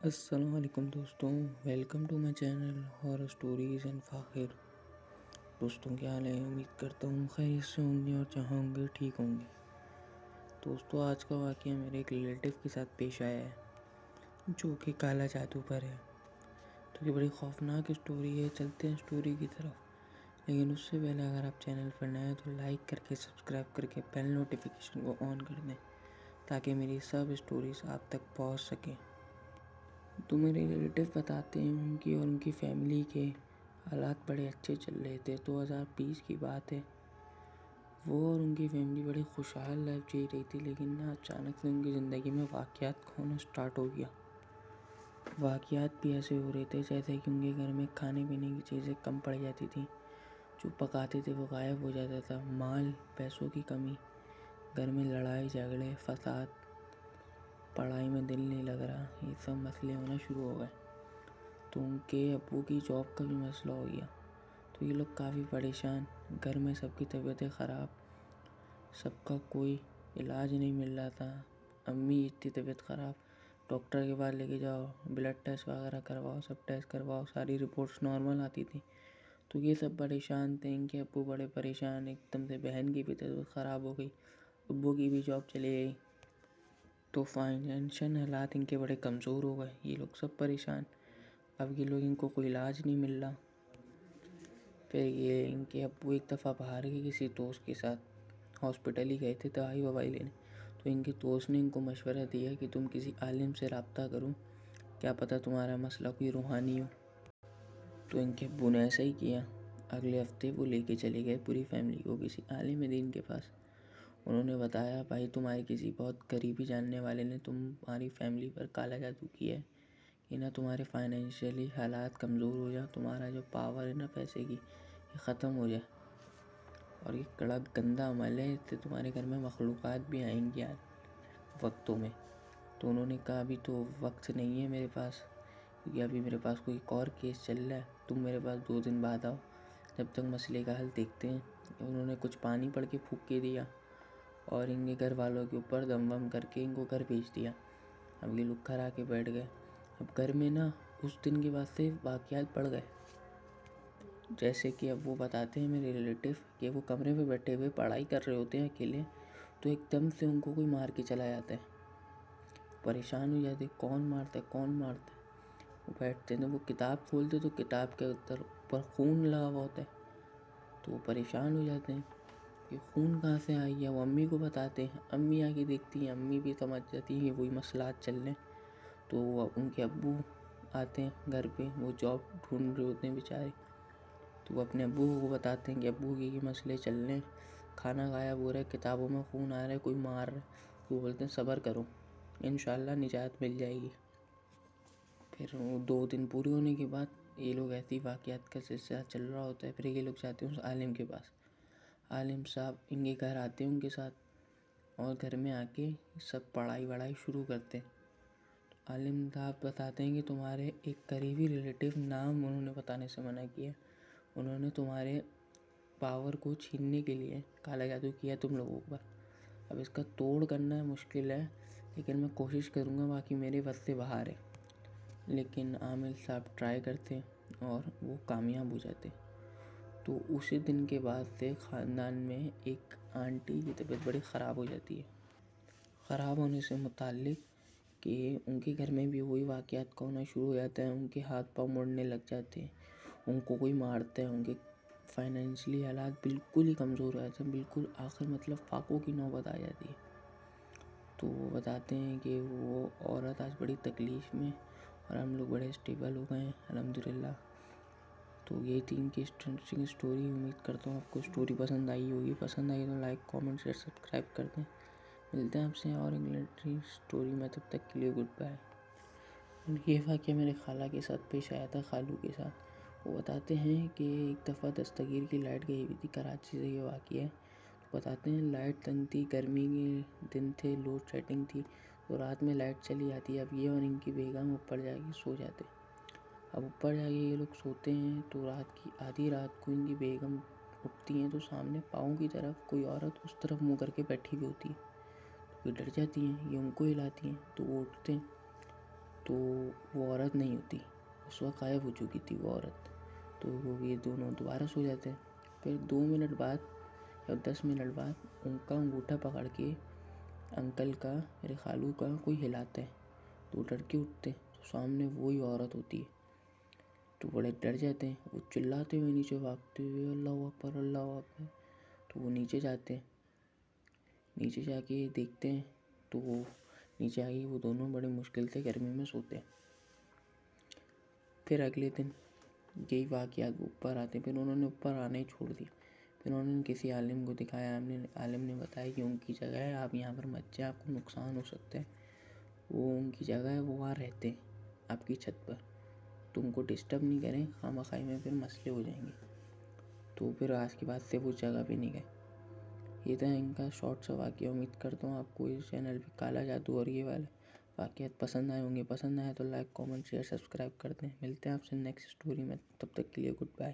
السلام علیکم دوستوں، welcome to my channel horror stories and Fakhir. دوستوں کیا حال ہے؟ امید کرتا ہوں خیریت سے ہوں گے اور جہاں ہوں گے ٹھیک ہوں گے۔ دوستوں آج کا واقعہ میرے ایک ریلیٹیو کے ساتھ پیش آیا ہے جو کہ کالا جادو پر ہے۔ تو یہ بڑی خوفناک اسٹوری ہے، چلتے ہیں اسٹوری کی طرف۔ لیکن اس سے پہلے اگر آپ چینل پر نئے ہیں تو لائک کر کے سبسکرائب کر کے بیل نوٹیفیکیشن کو آن کر دیں تاکہ میری سب اسٹوریز آپ تک پہنچ سکیں۔ تو میرے ریلیٹیو بتاتے ہیں ان کی اور ان کی فیملی کے حالات بڑے اچھے چل رہے تھے۔ 2020 کی بات ہے، وہ اور ان کی فیملی بڑی خوشحال لائف جی رہی تھی، لیکن اچانک سے ان کی زندگی میں واقعات ہونا سٹارٹ ہو گیا۔ واقعات بھی ایسے ہو رہے تھے جیسے کہ ان کے گھر میں کھانے پینے کی چیزیں کم پڑ جاتی تھیں، جو پکاتے تھے وہ غائب ہو جاتا تھا، مال پیسوں کی کمی، گھر میں لڑائی جھگڑے فساد، پڑھائی میں دل نہیں لگ رہا، یہ سب مسئلے ہونا شروع ہو گئے۔ تو ان کے ابو کی جاب کا بھی مسئلہ ہو گیا، تو یہ لوگ کافی پریشان، گھر میں سب کی طبیعتیں خراب، سب کا کوئی علاج نہیں مل رہا تھا۔ امی اتنی طبیعت خراب، ڈاکٹر کے پاس لے کے جاؤ، بلڈ ٹیسٹ وغیرہ کرواؤ، سب ٹیسٹ کرواؤ، ساری رپورٹس نارمل آتی تھیں۔ تو یہ سب پریشان تھے، ان کے ابو بڑے پریشان، ایک دم سے بہن کی بھی طبیعت خراب ہو گئی، ابو کی بھی جاب چلی گئی، تو فائنینشل حالات ان کے بڑے کمزور ہو گئے، یہ لوگ سب پریشان۔ اب یہ لوگ ان کو کوئی علاج نہیں مل رہا۔ پھر یہ ان کے ابو ایک دفعہ باہر کے کسی دوست کے ساتھ ہاسپٹل ہی گئے تھے دوائی لینے، تو ان کے دوست نے ان کو مشورہ دیا کہ تم کسی عالم سے رابطہ کرو، کیا پتہ تمہارا مسئلہ کوئی روحانی ہو۔ تو ان کے ابو نے ایسا ہی کیا، اگلے ہفتے وہ لے کے چلے گئے پوری فیملی کو کسی عالم دین کے پاس۔ انہوں نے بتایا بھائی تمہارے کسی بہت قریبی جاننے والے نے تمہاری فیملی پر کالا جادو کیا ہے کہ نہ تمہارے فائنینشلی حالات کمزور ہو جائے، تمہارا جو پاور ہے نا پیسے کی یہ ختم ہو جائے، اور یہ کڑک گندا عمل ہے، اس سے تمہارے گھر میں مخلوقات بھی آئیں گی وقتوں میں۔ تو انہوں نے کہا ابھی تو وقت نہیں ہے میرے پاس، کیونکہ ابھی میرے پاس کوئی اور کیس چل رہا ہے، تم میرے پاس 2 دن بعد آؤ، جب تک مسئلے کا حل دیکھتے ہیں۔ انہوں نے کچھ پانی پڑھ کے پھونک کے دیا اور ان کے گھر والوں کے اوپر دم وم کر کے ان کو گھر بھیج دیا۔ اب یہ لوگ گھر آ کے بیٹھ گئے۔ اب گھر میں نا اس دن کے بعد سے واقعات بڑھ گئے، جیسے کہ اب وہ بتاتے ہیں میرے ریلیٹیو کہ وہ کمرے میں بیٹھے ہوئے پڑھائی کر رہے ہوتے ہیں اکیلے، تو ایک دم سے ان کو کوئی مار کے چلا جاتا ہے، پریشان ہو جاتے کون مارتا ہے کون مارتا ہے۔ وہ بیٹھتے ہیں تو وہ کتاب کھولتے تو کتاب کے اوپر خون لگا ہوا ہوتا ہے، تو وہ پریشان ہو جاتے ہیں کہ خون کہاں سے آئی ہے۔ وہ امی کو بتاتے ہیں، امی آ کے دیکھتی ہیں، امی بھی سمجھ جاتی ہیں کہ وہی مسئلات چل رہے ہیں۔ تو ان کے ابو آتے ہیں گھر پہ، وہ جاب ڈھونڈ رہے ہوتے ہیں بیچارے، تو وہ اپنے ابو کو بتاتے ہیں کہ ابو یہ مسئلے چل رہے ہیں، کھانا غائب ہو رہا ہے، کتابوں میں خون آ رہا ہے، کوئی مار رہا ہے۔ وہ بولتے ہیں صبر کرو، انشاءاللہ نجات مل جائے گی۔ پھر وہ 2 دن پورے ہونے کے بعد یہ لوگ ایسی واقعات کا سلسلہ چل رہا ہوتا ہے، پھر یہ لوگ جاتے ہیں اس عالم کے پاس۔ عالم صاحب ان کے گھر آتے ہیں ان کے ساتھ، اور گھر میں آ کے سب پڑھائی وڑھائی شروع کرتے ہیں۔ عالم صاحب بتاتے ہیں کہ تمہارے ایک قریبی ریلیٹیو، نام انہوں نے بتانے سے منع کیا، انہوں نے تمہارے پاور کو چھیننے کے لیے کالا جادو کیا تم لوگوں پر۔ اب اس کا توڑ کرنا مشکل ہے، لیکن میں کوشش کروں گا، باقی میرے بس سے باہر ہے۔ لیکن عامل صاحب ٹرائی کرتے ہیں اور وہ کامیاب ہو جاتے۔ تو اسی دن کے بعد سے خاندان میں ایک آنٹی کی طبیعت بڑی خراب ہو جاتی ہے۔ خراب ہونے سے متعلق کہ ان کے گھر میں بھی وہی واقعات کا ہونا شروع ہو جاتا ہے، ان کے ہاتھ پاؤں مڑنے لگ جاتے ہیں، ان کو کوئی مارتا ہے، ان کے فائنینشلی حالات بالکل ہی کمزور ہو جاتے ہیں، بالکل آخر مطلب فاقوں کی نوبت آ جاتی ہے۔ تو وہ بتاتے ہیں کہ وہ عورت آج بڑی تکلیف میں، اور ہم لوگ بڑے اسٹیبل ہو گئے ہیں الحمدللہ۔ تو یہ تھی ان کی انٹرسٹنگ اسٹوری۔ امید کرتا ہوں آپ کو اسٹوری پسند آئی ہوگی، پسند آئی تو لائک کامنٹ شیئر سبسکرائب کر دیں۔ ملتے ہیں آپ سے اور انگلٹری اسٹوری میں، تب تک کے لیے گڈ بائے۔ یہ واقعہ میرے خالہ کے ساتھ پیش آیا تھا، خالو کے ساتھ۔ وہ بتاتے ہیں کہ ایک دفعہ دستگیر کی لائٹ گئی ہوئی تھی، کراچی سے یہ واقعہ ہے۔ تو بتاتے ہیں لائٹ تنگ تھی، گرمی کے دن تھے، لوڈ سیٹنگ تھی، تو رات میں لائٹ چلی جاتی ہے۔ اب یہ اور ان کی بیگم اوپر جا کے سو جاتے۔ اب اوپر جا کے یہ لوگ سوتے ہیں، تو رات کی آدھی رات کو ان کی بیگم اٹھتی ہیں، تو سامنے پاؤں کی طرف کوئی عورت اس طرف منہ کر کے بیٹھی ہوئی ہوتی ہے۔ تو وہ ڈر جاتی ہیں، یہ ان کو ہلاتی ہیں، تو وہ اٹھتے ہیں، تو وہ عورت نہیں ہوتی، اس وقت غائب ہو چکی تھی وہ عورت. تو یہ دونوں دوبارہ سو جاتے ہیں. پھر 2 منٹ بعد یا 10 منٹ بعد ان کا انگوٹھا پکڑ کے انکل کا، میرے خالو کا کوئی ہلاتا ہے تو ڈر کے اٹھتے، تو سامنے وہی عورت ہوتی ہے. تو بڑے ڈر جاتے ہیں، وہ چلاتے ہوئے نیچے بھاگتے ہوئے اللہ اکبر اللہ اکبر. تو وہ نیچے جاتے ہیں، نیچے جا کے دیکھتے ہیں تو وہ نیچے آئی، وہ دونوں بڑے مشکل سے گرمی میں سوتے ہیں. پھر اگلے دن یہی واقعات اوپر آتے. پھر انہوں نے اوپر آنا ہی چھوڑ دی. پھر انہوں نے کسی عالم کو دکھایا، عالم نے بتایا کہ ان کی جگہ ہے، آپ یہاں پر مت جائیں، آپ کو نقصان ہو سکتا ہے. وہ ان کی جگہ ہے، وہ وہاں رہتے ہیں آپ کی چھت پر، تو ان کو ڈسٹرب نہیں کریں، خواہ میں پھر مسئلے ہو جائیں گے. تو پھر آج کے بعد سے وہ جگہ پہ نہیں گئے. یہ تھا ان کا شارٹ سا واقعہ. امید کرتا ہوں آپ کو اس چینل پہ کالا جادو اور یہ والے واقعات پسند آئے ہوں گے. پسند آئے تو لائک، کامنٹ، شیئر، سبسکرائب کر دیں. ملتے ہیں آپ سے نیکسٹ اسٹوری میں، تب تک کے لیے گڈ بائے.